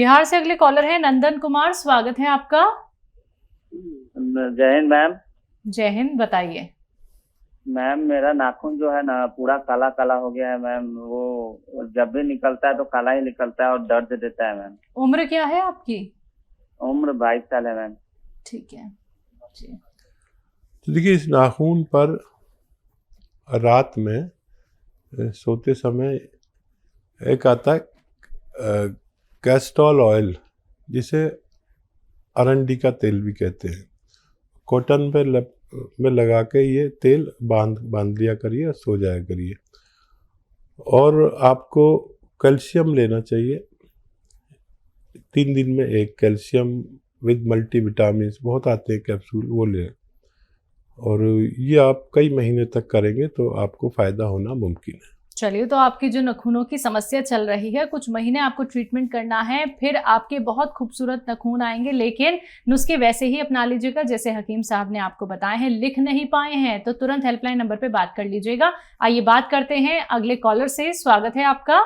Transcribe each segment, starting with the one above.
बिहार से अगले कॉलर हैं नंदन कुमार, स्वागत है आपका। जय हिंद मैम। जय हिंद, बताइए। मैम मेरा नाखून जो है ना पूरा काला काला हो गया है मैम। वो जब भी निकलता है तो काला ही निकलता है और दर्द देता है मैम। उम्र क्या है आपकी? उम्र 22 साल है मैम। ठीक है जी। तो देखिए, इस नाखून पर रात में सोते समय एक आता है कैस्टोल ऑयल, जिसे अरंडी का तेल भी कहते हैं। कॉटन पे में लगा के ये तेल बांध लिया करिए और सो जाया करिए। और आपको कैल्शियम लेना चाहिए, 3 दिन में एक कैल्शियम विद मल्टीविटामिन बहुत आते हैं कैप्सूल, वो लें। और ये आप कई महीने तक करेंगे तो आपको फ़ायदा होना मुमकिन है। चलिए, तो आपकी जो नखूनों की समस्या चल रही है, कुछ महीने आपको ट्रीटमेंट करना है, फिर आपके बहुत खूबसूरत नखून आएंगे। लेकिन नुस्खे वैसे ही अपना लीजिएगा जैसे हकीम साहब ने आपको बताए हैं। लिख नहीं पाए हैं तो तुरंत हेल्पलाइन नंबर पे बात कर लीजिएगा। आइए बात करते हैं अगले कॉलर से। स्वागत है आपका।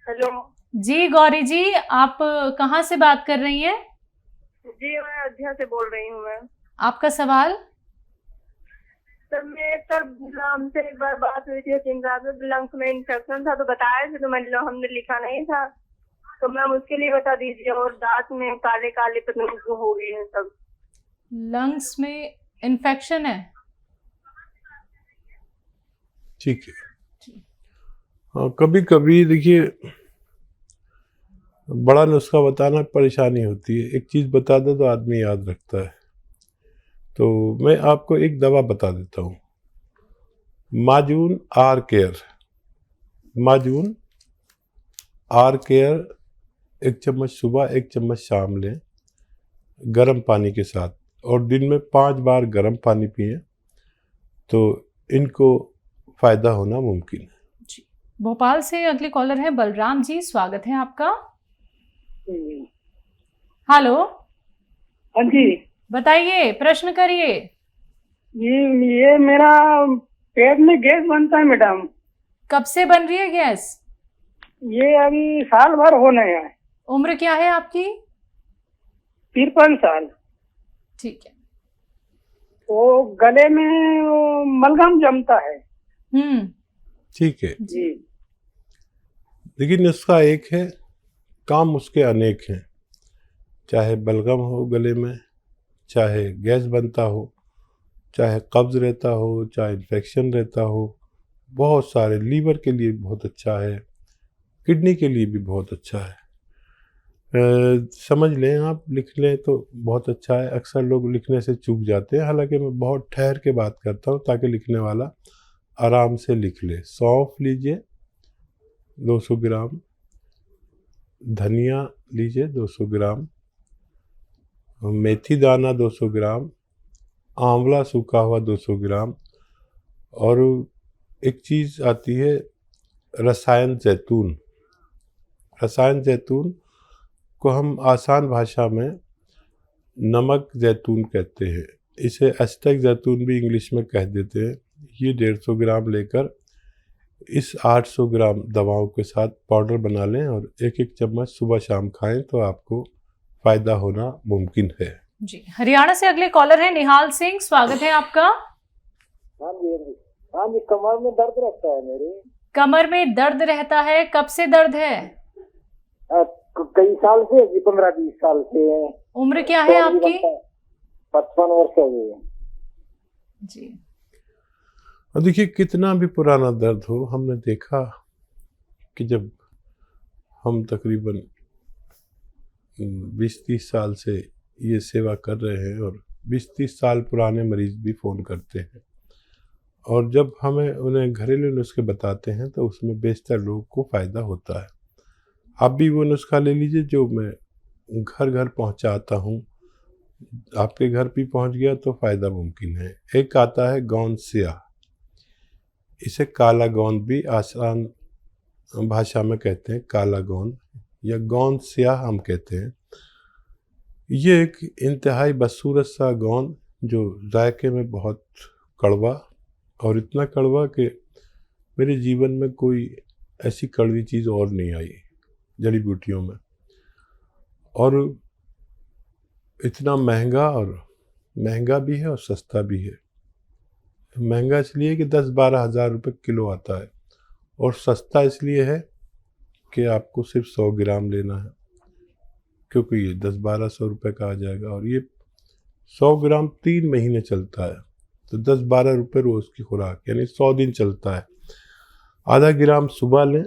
हेलो जी गौरी जी, आप कहाँ से बात कर रही हैं? जी, मैं अयोध्या से बोल रही हूँ। मैं आपका सवाल? सर हमसे एक बार बात हुई थी, 3 रात में लंग्स में इन्फेक्शन था तो बताया थे, तो हमने लिखा नहीं था, तो मैम उसके लिए बता दीजिए। और दांत में काले काले पतंग हो गई है सब। लंग्स में इन्फेक्शन है? ठीक है। हाँ, कभी कभी देखिए बड़ा नुस्खा बताना परेशानी होती है। एक चीज़ बता दो तो आदमी याद रखता है। तो मैं आपको एक दवा बता देता हूँ, माजून आर केयर। माजून आर केयर 1 चम्मच सुबह 1 चम्मच शाम लें गर्म पानी के साथ, और दिन में 5 बार गर्म पानी पिएं तो इनको फ़ायदा होना मुमकिन है। जी। भोपाल से अगले कॉलर हैं बलराम जी, स्वागत है आपका। हेलो। हाँ जी, बताइए, प्रश्न करिए। ये मेरा पेट में गैस बनता है मैडम। कब से बन रही है गैस? ये अभी साल भर होने है। उम्र क्या है आपकी? 53 साल। ठीक है। तो गले में मलगम जमता है। ठीक है जी। लेकिन नुस्खा एक है, काम उसके अनेक हैं। चाहे बलगम हो गले में, चाहे गैस बनता हो, चाहे कब्ज़ रहता हो, चाहे इन्फेक्शन रहता हो, बहुत सारे। लीवर के लिए बहुत अच्छा है, किडनी के लिए भी बहुत अच्छा है। समझ लें आप, लिख लें तो बहुत अच्छा है। अक्सर लोग लिखने से चूक जाते हैं, हालांकि मैं बहुत ठहर के बात करता हूँ ताकि लिखने वाला आराम से लिख ले। सौंफ लीजिए 200 ग्राम, धनिया लीजिए 200 ग्राम, मेथी दाना 200 ग्राम, आंवला सूखा हुआ 200 ग्राम, और एक चीज़ आती है रसायन जैतून। रसायन जैतून को हम आसान भाषा में नमक जैतून कहते हैं। इसे एस्टेक जैतून भी इंग्लिश में कह देते हैं। ये 150 ग्राम लेकर इस 800 ग्राम दवाओं के साथ पाउडर बना लें और 1-1 चम्मच सुबह शाम खाएं तो आपको फ़ायदा होना मुमकिन है। जी। हरियाणा से अगले कॉलर हैं निहाल सिंह, स्वागत है आपका। हाँ जी, हाँ जी, कमर में दर्द रहता है मेरे। कमर में दर्द रहता है, कब से दर्द है? कई साल से, 15-20 साल से है। उम्र क्या है आपकी? 55 वर्ष हो गई है जी। और देखिए, कितना भी पुराना दर्द हो, हमने देखा कि जब हम तकरीबन 20-30 साल से ये सेवा कर रहे हैं, और 20-30 साल पुराने मरीज भी फ़ोन करते हैं, और जब हमें उन्हें घरेलू नुस्खे बताते हैं तो उसमें बेशतर लोगों को फ़ायदा होता है। आप भी वो नुस्खा ले लीजिए जो मैं घर घर पहुंचाता हूं। आपके घर भी पहुंच गया तो फ़ायदा मुमकिन है। एक आता है गोंद स्याह, इसे काला गोंद भी आसान भाषा में कहते हैं, काला गोंद या गोंद स्याह हम कहते हैं। ये एक इंतहाई बदसूरत सा गोंद जो जायके में बहुत कड़वा, और इतना कड़वा कि मेरे जीवन में कोई ऐसी कड़वी चीज़ और नहीं आई जड़ी बूटियों में। और इतना महंगा भी है और सस्ता भी है। महंगा इसलिए कि 10-12 हज़ार रुपये किलो आता है, और सस्ता इसलिए है कि आपको सिर्फ 100 ग्राम लेना है, क्योंकि ये 10-1200 रुपये का आ जाएगा, और ये 100 ग्राम 3 महीने चलता है, तो 10-12 रुपये रोज़ की खुराक, यानी 100 दिन चलता है। आधा ग्राम सुबह लें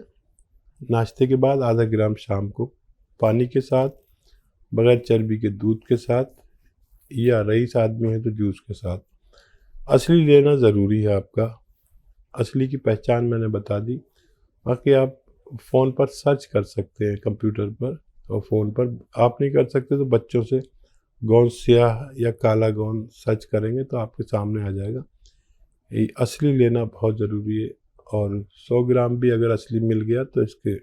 नाश्ते के बाद, आधा ग्राम शाम को पानी के साथ, बगैर चर्बी के दूध के साथ, या रईस आदमी है तो जूस के साथ। असली लेना ज़रूरी है आपका। असली की पहचान मैंने बता दी, बाकी आप फ़ोन पर सर्च कर सकते हैं, कंप्यूटर पर और फ़ोन पर। आप नहीं कर सकते तो बच्चों से गोंद स्याह या काला गोंद सर्च करेंगे तो आपके सामने आ जाएगा। ये असली लेना बहुत ज़रूरी है, और 100 ग्राम भी अगर असली मिल गया तो इसके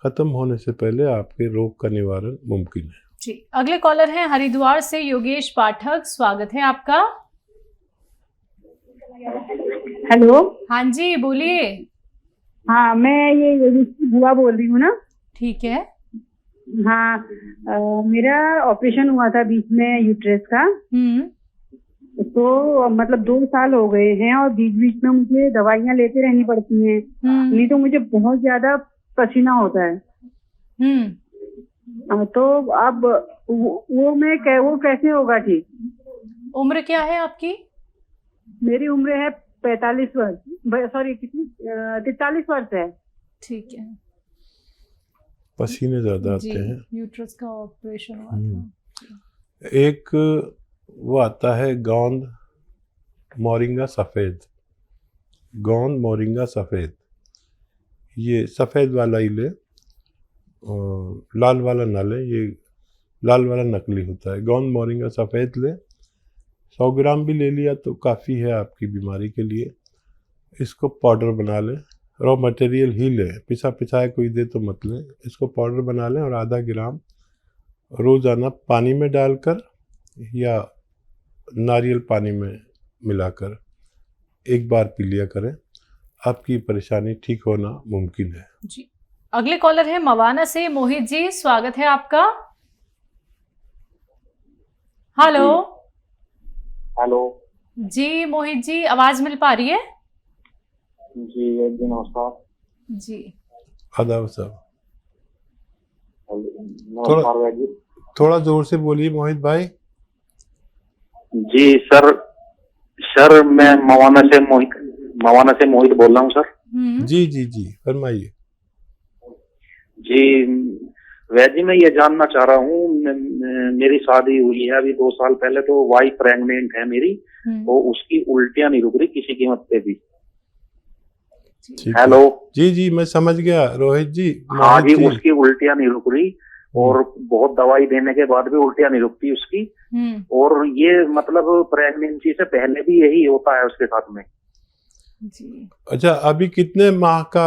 ख़त्म होने से पहले आपके रोग का निवारण मुमकिन है। जी, अगले कॉलर हैं हरिद्वार से योगेश पाठक, स्वागत है आपका। हेलो। हाँ जी, बोलिए। हाँ, मैं ये योगेश की बुआ बोल रही हूँ ना। ठीक है। हाँ, मेरा ऑपरेशन हुआ था बीच में यूट्रस का। तो मतलब 2 साल हो गए हैं, और बीच बीच में मुझे दवाइयाँ लेते रहनी पड़ती हैं, नहीं तो मुझे बहुत ज्यादा पसीना होता है। तो अब वो कैसे होगा ठीक? उम्र क्या है आपकी? मेरी उम्र है 45 वर्ष, सॉरी कितनी, 43 वर्ष है। ठीक है। पसीने ज़्यादा आते हैं। यूट्रस का ऑपरेशन हुआ था। एक वो आता है गोंद मोरिंगा सफ़ेद, गोंद मोरिंगा सफ़ेद, ये सफ़ेद वाला ही ले, लाल वाला ना ले, ये लाल वाला नकली होता है। गोंद मोरिंगा सफ़ेद ले, 100 ग्राम भी ले लिया तो काफ़ी है आपकी बीमारी के लिए। इसको पाउडर बना लें, रॉ मटेरियल ही लें, पिसा पिसाया कोई दे तो मत लें। इसको पाउडर बना लें और आधा ग्राम रोज़ाना पानी में डालकर या नारियल पानी में मिलाकर एक बार पी लिया करें, आपकी परेशानी ठीक होना मुमकिन है। जी, अगले कॉलर है मवाना से मोहित जी, स्वागत है आपका। हेलो। हेलो जी मोहित जी, आवाज मिल पा रही है? जी, नमस्कार जी। आदाब साहब, नमस्कार भैया जी। थोड़ा जोर से बोलिए मोहित भाई। जी सर, मैं मवाना से मोहित बोल रहा हूँ सर। जी जी जी, फरमाइए। जी वैद्य जी, मैं ये जानना चाह रहा हूँ, मेरी शादी हुई है अभी 2 साल पहले, तो वाइफ प्रेग्नेंट है मेरी, तो उसकी उल्टियां नहीं रुक रही किसी कीमत पे भी। हेलो। जी जी, मैं समझ गया रोहित जी। हाँ जी, उसकी उल्टियां नहीं रुक रही, और बहुत दवाई देने के बाद भी उल्टियां नहीं रुकती उसकी। और ये मतलब प्रेगनेंसी से पहले भी यही होता है उसके साथ में। जी। अच्छा, अभी कितने माह का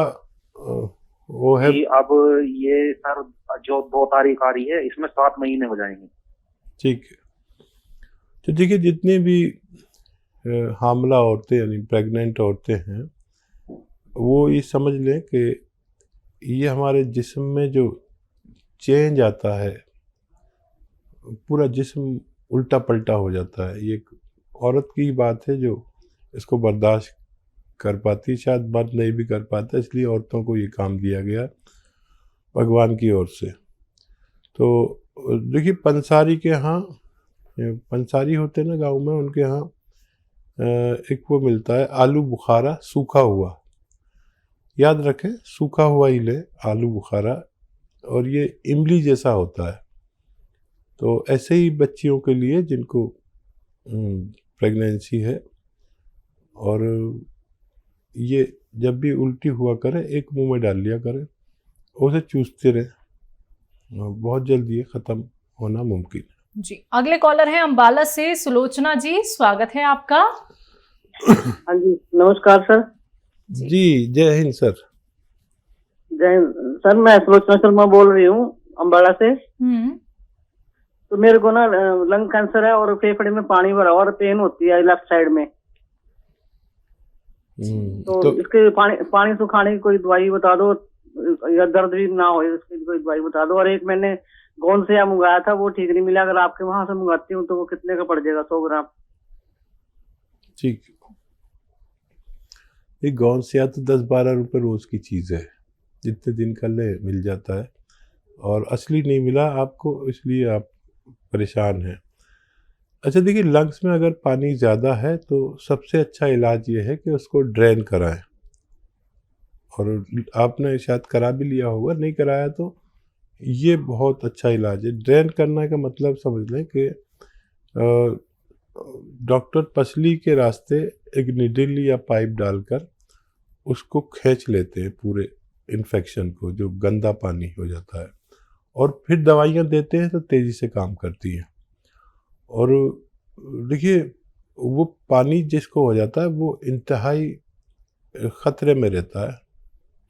वो है? अब ये सर जो 2 तारीख आ रही है, इसमें 7 महीने हो जाएंगे। ठीक है, तो देखिए, जितनी भी हामला औरतें यानी प्रेग्नेंट औरतें हैं, वो ये समझ लें कि ये हमारे जिस्म में जो चेंज आता है, पूरा जिस्म उल्टा पलटा हो जाता है। ये एक औरत की बात है जो इसको बर्दाश्त कर पाती, शायद मर्द नहीं भी कर पाता, इसलिए औरतों को ये काम दिया गया भगवान की ओर से। तो देखिए, पंसारी के यहाँ, पंसारी होते हैं ना गाँव में, उनके यहाँ एक वो मिलता है आलू बुखारा सूखा हुआ, याद रखें, सूखा हुआ ही ले आलू बुखारा, और ये इमली जैसा होता है। तो ऐसे ही बच्चियों के लिए जिनको प्रेगनेंसी है, और ये जब भी उल्टी हुआ करे एक मुंह में डाल लिया करें, उसे चूसते रहे, बहुत जल्दी ये ख़त्म होना मुमकिन है। जी, अगले कॉलर हैं अंबाला से सुलोचना जी, स्वागत है आपका। हाँ जी, नमस्कार सर। जी, जय हिंद सर। जय हिंद सर, मैं सुलोचना शर्मा बोल रही हूँ अंबाला से। तो मेरे को ना लंग कैंसर है, और फेफड़े में पानी भरा और पेन होती है लेफ्ट साइड में। तो इसके पानी सुखाने की कोई दवाई बता दो, या दर्द भी ना हो, उसकी कोई दवाई बता दो। और एक मैंने गोंसिया मंगाया था, वो ठीक नहीं मिला। अगर आपके वहां से मंगाती हूँ तो वो कितने का पड़ जाएगा 100 ग्राम? ठीक, ये गोंसिया तो 10-12 रुपए रोज की चीज़ है, जितने दिन का ले मिल जाता है, और असली नहीं मिला आपको इसलिए आप परेशान हैं। अच्छा देखिए, लंग्स में अगर पानी ज़्यादा है तो सबसे अच्छा इलाज ये है कि उसको ड्रेन कराएं, और आपने शायद करा भी लिया होगा, नहीं कराया तो ये बहुत अच्छा इलाज है। ड्रेन करने का मतलब समझ लें कि डॉक्टर पसली के रास्ते एक निडल या पाइप डालकर उसको खींच लेते हैं पूरे इन्फेक्शन को, जो गंदा पानी हो जाता है, और फिर दवाइयाँ देते हैं तो तेज़ी से काम करती हैं। और देखिए, वो पानी जिसको हो जाता है वो इंतहाई ख़तरे में रहता है,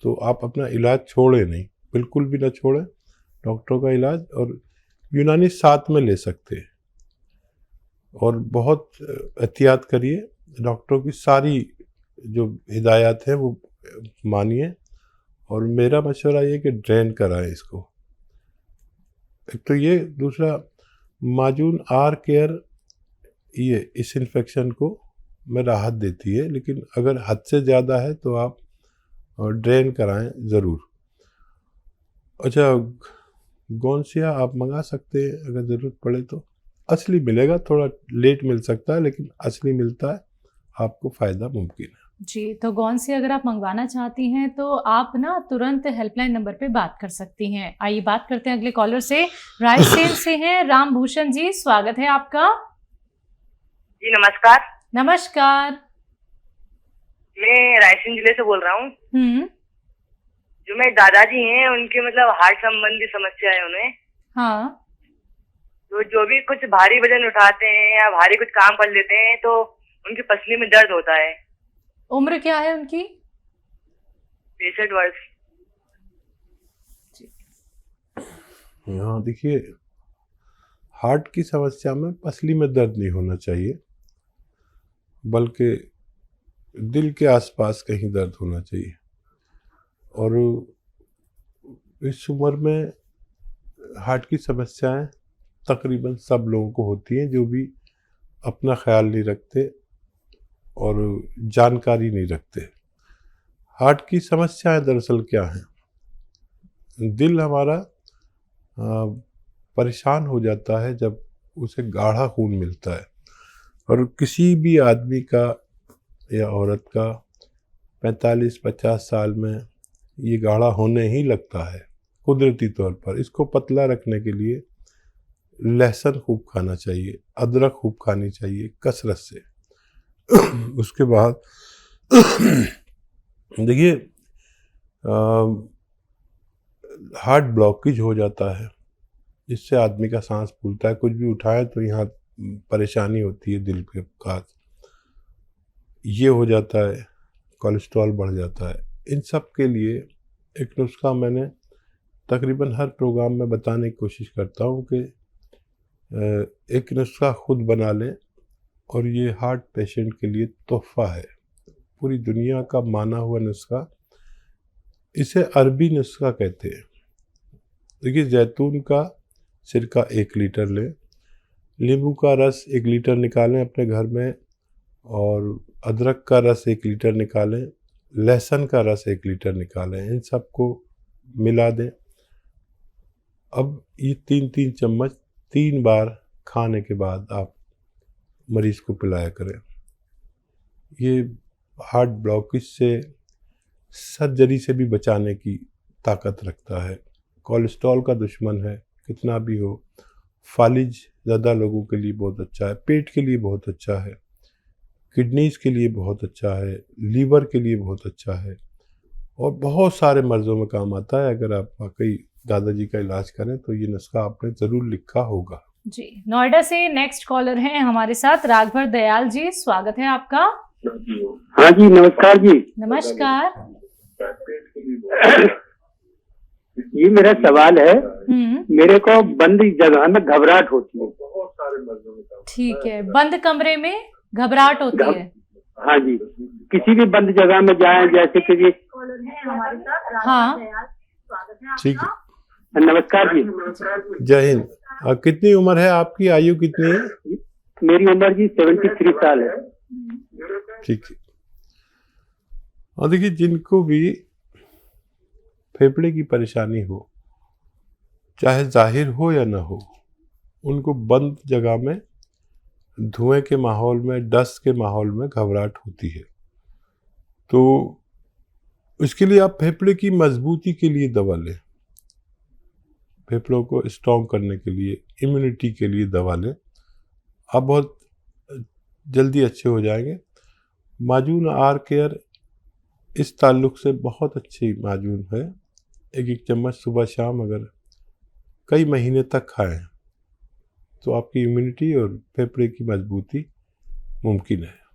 तो आप अपना इलाज छोड़ें नहीं, बिल्कुल भी ना छोड़ें डॉक्टरों का इलाज, और यूनानी साथ में ले सकते हैं, और बहुत एहतियात करिए, डॉक्टरों की सारी जो हिदायत है वो मानिए, और मेरा मशवरा ये कि ड्रेन कराएं इसको। एक तो ये, दूसरा माजून आर केयर, ये इस इन्फेक्शन को में राहत देती है, लेकिन अगर हद से ज़्यादा है तो आप ड्रेन कराएं ज़रूर। अच्छा, गोंसिया आप मंगा सकते हैं अगर ज़रूरत पड़े तो, असली मिलेगा, थोड़ा लेट मिल सकता है लेकिन असली मिलता है, आपको फ़ायदा मुमकिन है जी। तो गोंसिया अगर आप मंगवाना चाहती हैं तो आप ना तुरंत हेल्पलाइन नंबर पे बात कर सकती हैं। आइए बात करते हैं अगले कॉलर से। रायसेन से हैं रामभूषण जी, स्वागत है आपका। जी नमस्कार। नमस्कार। मैं रायसेन जिले से बोल रहा हूँ। जो मेरे दादाजी हैं उनके मतलब हार्ट संबंधी समस्या है उन्हें। हाँ। तो जो भी कुछ भारी वजन उठाते हैं या भारी कुछ काम कर लेते हैं तो उनकी पसली में दर्द होता है। उम्र क्या है उनकी? 65 वर्ष। यहाँ देखिए, हार्ट की समस्या में पसली में दर्द नहीं होना चाहिए, बल्कि दिल के आसपास कहीं दर्द होना चाहिए। और इस उम्र में हार्ट की समस्याएं तकरीबन सब लोगों को होती हैं, जो भी अपना ख्याल नहीं रखते और जानकारी नहीं रखते। हार्ट की समस्याएं दरअसल क्या हैं? दिल हमारा परेशान हो जाता है जब उसे गाढ़ा खून मिलता है, और किसी भी आदमी का या औरत का 45-50 साल में ये गाढ़ा होने ही लगता है कुदरती तौर पर। इसको पतला रखने के लिए लहसुन खूब खाना चाहिए, अदरक खूब खानी चाहिए कसरत से। उसके बाद देखिए, हार्ट ब्लॉकेज हो जाता है, जिससे आदमी का सांस फूलता है, कुछ भी उठाए तो यहाँ परेशानी होती है दिल के पास, ये हो जाता है, कोलेस्ट्रॉल बढ़ जाता है। इन सब के लिए एक नुस्खा मैंने तकरीबन हर प्रोग्राम में बताने की कोशिश करता हूँ कि एक नुस्खा खुद बना लें, और ये हार्ट पेशेंट के लिए तोहफा है, पूरी दुनिया का माना हुआ नुस्खा। इसे अरबी नुस्खा कहते हैं। देखिए, जैतून का सिरका 1 लीटर लें, नींबू का रस 1 लीटर निकालें अपने घर में, और अदरक का रस 1 लीटर निकालें, लहसुन का रस 1 लीटर निकालें, इन सबको मिला दें। अब ये 3-3 चम्मच 3 बार खाने के बाद आप मरीज को पिलाया करें। ये हार्ट ब्लॉकेज से, सर्जरी से भी बचाने की ताकत रखता है। कोलेस्ट्रॉल का दुश्मन है, कितना भी हो। फालिज ज़्यादा लोगों के लिए बहुत अच्छा है, पेट के लिए बहुत अच्छा है, किडनीज के लिए बहुत अच्छा है, लीवर के लिए बहुत अच्छा है, और बहुत सारे मर्ज़ों में काम आता है। अगर आप वाकई दादाजी का इलाज करें तो ये नुस्खा आपने ज़रूर लिखा होगा। जी। नोएडा से नेक्स्ट कॉलर हैं हमारे साथ राघवर दयाल जी, स्वागत है आपका। हाँ जी नमस्कार जी। नमस्कार। ये मेरा सवाल है, मेरे को बंद जगह में घबराहट होती है। बहुत सारे मर्जों में। ठीक है, बंद कमरे में घबराहट होती है। हाँ जी, किसी भी बंद जगह में जाएं, जैसे कि हाँ, ठीक है, नमस्कार जी। जय हिंद। कितनी उम्र है आपकी, आयु कितनी है? मेरी उम्र जी 73 साल है। ठीक है। और देखिए, जिनको भी फेफड़े की परेशानी हो, चाहे जाहिर हो या ना हो, उनको बंद जगह में, धुएं के माहौल में, डस्ट के माहौल में घबराहट होती है। तो उसके लिए आप फेफड़े की मजबूती के लिए दवा लें, फेफड़ों को स्ट्रॉन्ग करने के लिए, इम्यूनिटी के लिए दवा लें। आप बहुत जल्दी अच्छे हो जाएंगे। माजून आर केयर इस ताल्लुक से बहुत अच्छी माजून है। एक चम्मच सुबह शाम अगर कई महीने तक खाएं तो आपकी इम्यूनिटी और फेफड़े की मजबूती मुमकिन है।